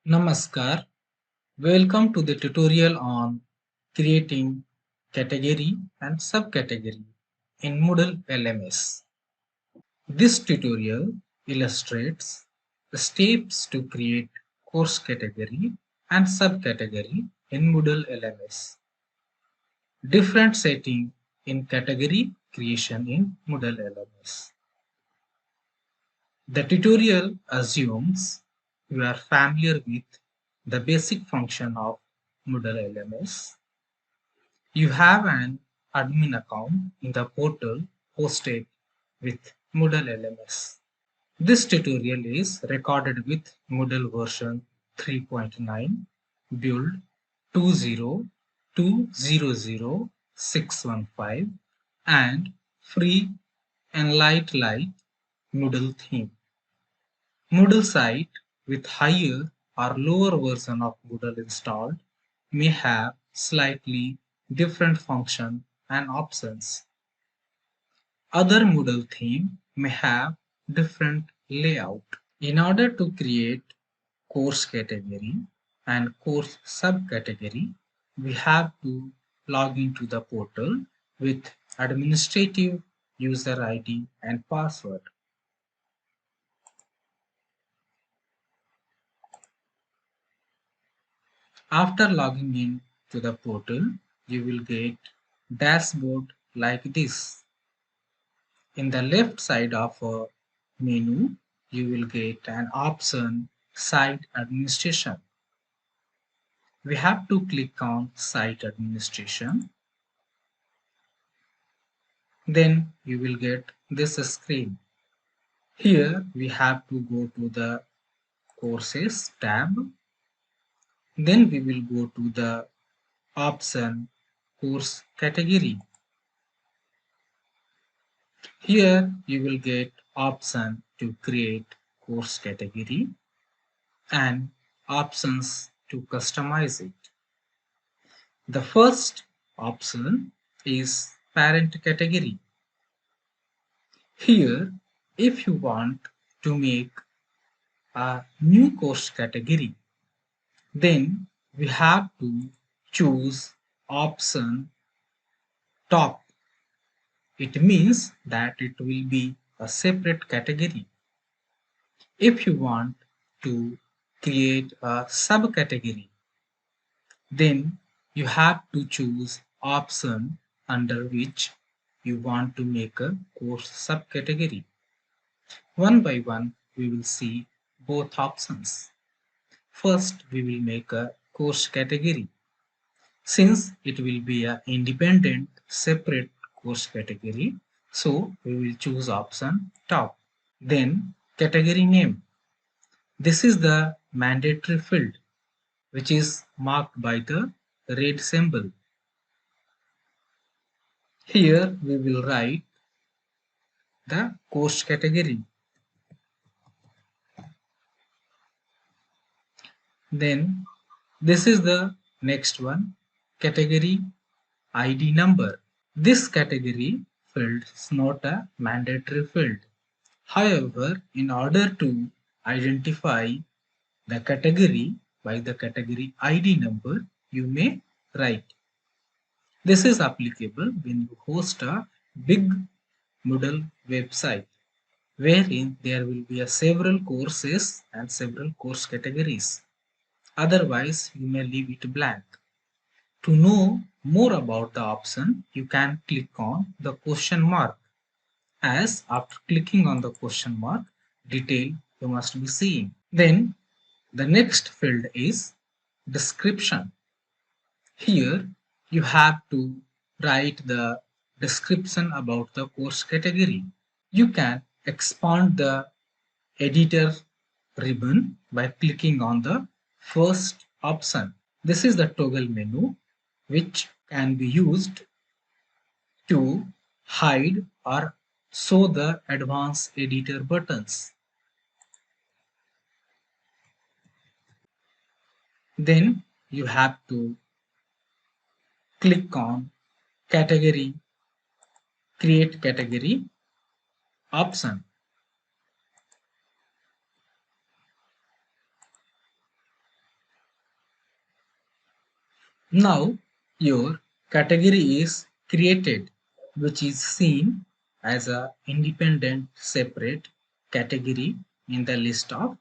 Namaskar. Welcome to the tutorial on creating category and subcategory in Moodle LMS. This tutorial illustrates the steps to create course category and subcategory in Moodle LMS. Different setting in category creation in Moodle LMS. The tutorial assumes you are familiar with the basic function of Moodle LMS. You have an admin account in the portal hosted with Moodle LMS. This tutorial is recorded with Moodle version 3.9 build 202000615 and free Enlight Lite Moodle theme. Moodle site with higher or lower version of Moodle installed may have slightly different function and options. Other Moodle theme may have different layout. In order to create course category and course subcategory, we have to log into the portal with administrative user ID and password. After logging in to the portal, you will get dashboard like this. In the left side of a menu, you will get an option Site Administration. We have to click on Site Administration. Then you will get this screen. Here we have to go to the Courses tab. Then we will go to the option Course Category. Here you will get option to create course category and options to customize it. The first option is parent category. Here, if you want to make a new course category, then we have to choose option top. It means that it will be a separate category. If you want to create a subcategory, then you have to choose option under which you want to make a course subcategory. One by one, we will see both options. First, we will make a course category. Since it will be an independent, separate course category, so we will choose option top. Then, category name. This is the mandatory field, which is marked by the red symbol. Here we will write the course category. Then this is the next one, category ID number. This category field is not a mandatory field. However, in order to identify the category by the category ID number, you may write. This is applicable when you host a big Moodle website wherein there will be several courses and several course categories. Otherwise, you may leave it blank. To know more about the option, you can click on the question mark, as after clicking on the question mark, detail you must be seeing. Then the next field is description. Here you have to write the description about the course category. You can expand the editor ribbon by clicking on the first option. This is the toggle menu which can be used to hide or show the advanced editor buttons. Then you have to click on category, create category option. Now your category is created, which is seen as a independent separate category in the list of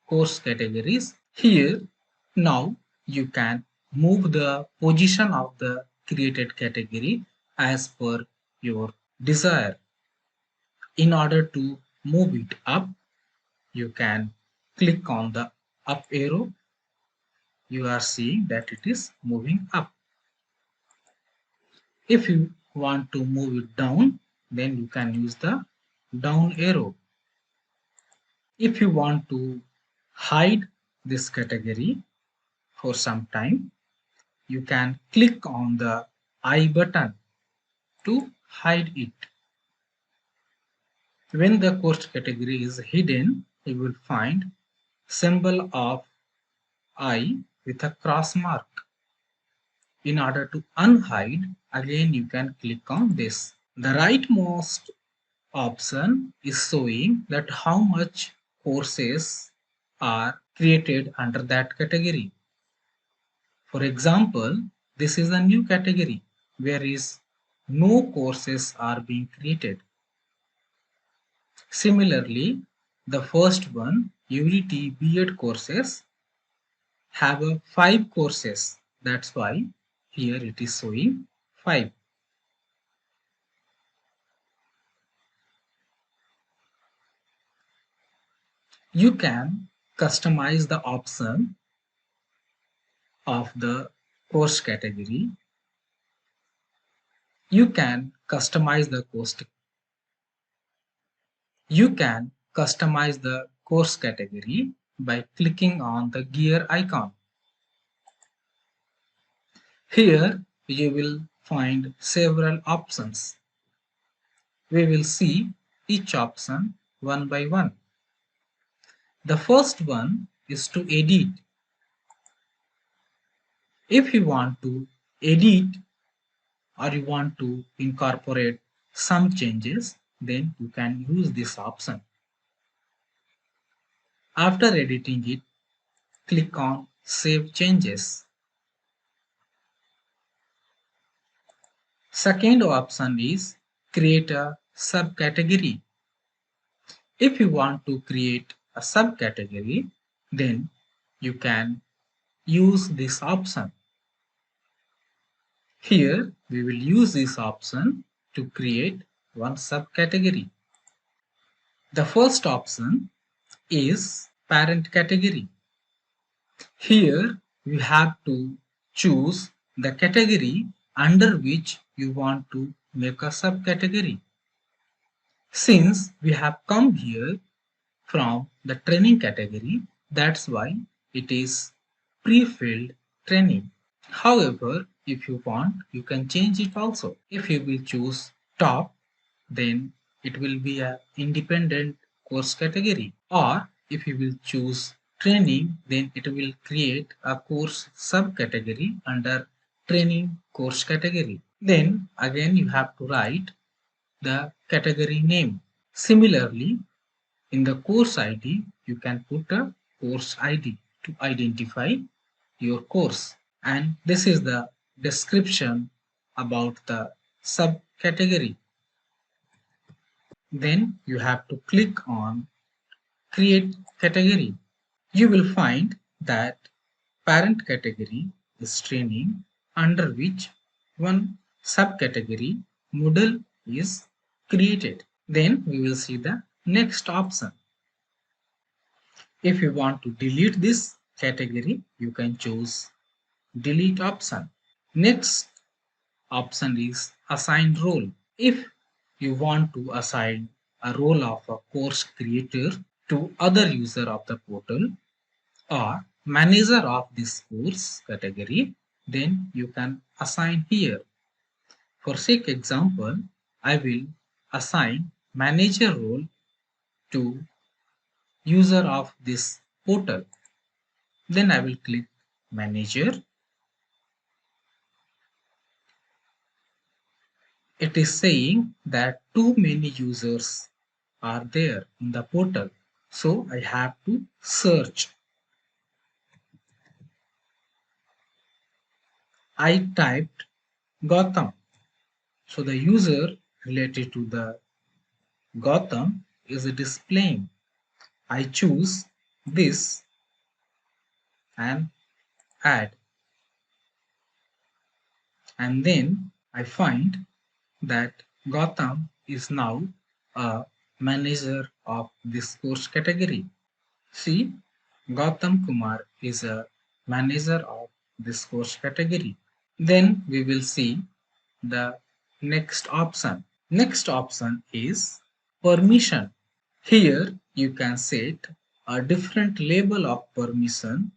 course categories. Here now you can move the position of the created category as per your desire. In order to move it up, you can click on the up arrow. You are seeing that it is moving up. If you want to move it down, then you can use the down arrow. If you want to hide this category for some time, you can click on the I button to hide it. When the course category is hidden, you will find symbol of I with a cross mark. In order to unhide, again you can click on this. The rightmost option is showing that how much courses are created under that category. For example, this is a new category where is no courses are being created. Similarly, the first one, Unity B.Ed courses, have a 5 courses. That's why here it is showing 5. You can customize the option of the course category. You can customize the course category by clicking on the gear icon. Here you will find several options. We will see each option one by one. The first one is to edit. If you want to edit or you want to incorporate some changes, then you can use this option. After editing it, click on Save Changes. Second option is create a subcategory. If you want to create a subcategory, then you can use this option. Here we will use this option to create one subcategory. The first option is parent category. Here you have to choose the category under which you want to make a subcategory. Since we have come here from the training category, that's why it is pre-filled training. However, if you want, you can change it also. If you will choose top, then it will be a independent course category. Or if you will choose training, then it will create a course subcategory under training course category. Then again you have to write the category name. Similarly, in the course ID, you can put a course ID to identify your course. And this is the description about the subcategory. Then you have to click on Create Category. You will find that parent category is training, under which one subcategory Moodle is created. Then we will see the next option. If you want to delete this category, you can choose delete option. Next option is assign role. If you want to assign a role of a course creator to other user of the portal or manager of this course category, then you can assign here. For sake example, I will assign manager role to user of this portal. Then I will click manager. It is saying that too many users are there in the portal. So I have to search. I typed Gotham. So the user related to the Gotham is displaying. I choose this and add, and then I find that Gotham is now a manager of this course category. See, Gautam Kumar is a manager of this course category. Then we will see the next option. Next option is permission. Here you can set a different level of permission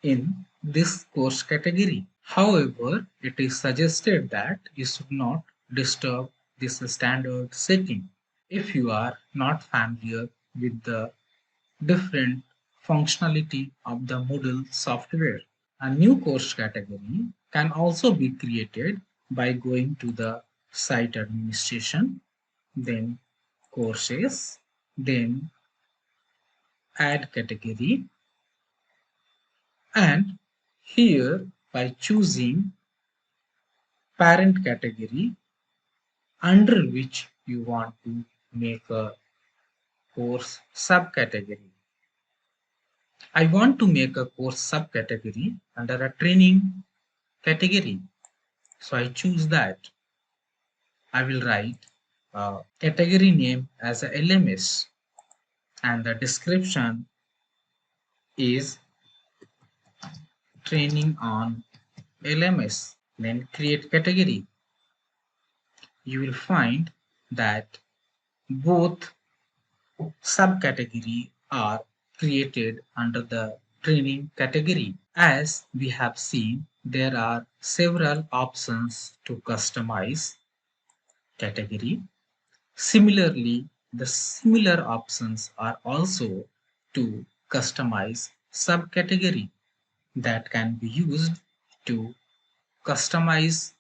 in this course category. However, it is suggested that you should not disturb this standard setting. If you are not familiar with the different functionality of the Moodle software, a new course category can also be created by going to the site administration, then courses, then add category, and here by choosing parent category under which you want to make a course subcategory. I want to make a course subcategory under a training category. So I choose that. I will write a category name as a LMS and the description is training on LMS. Then create category. You will find that both subcategory are created under the training category. As we have seen, there are several options to customize category. Similarly, the similar options are also to customize subcategory that can be used to customize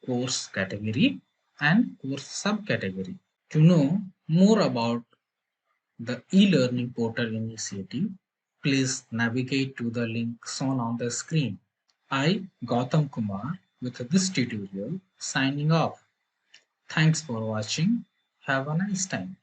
course category and course subcategory. To know more about the e-learning portal initiative, please navigate to the link shown on the screen. I, Gautam Kumar, with this tutorial signing off. Thanks for watching. Have a nice time.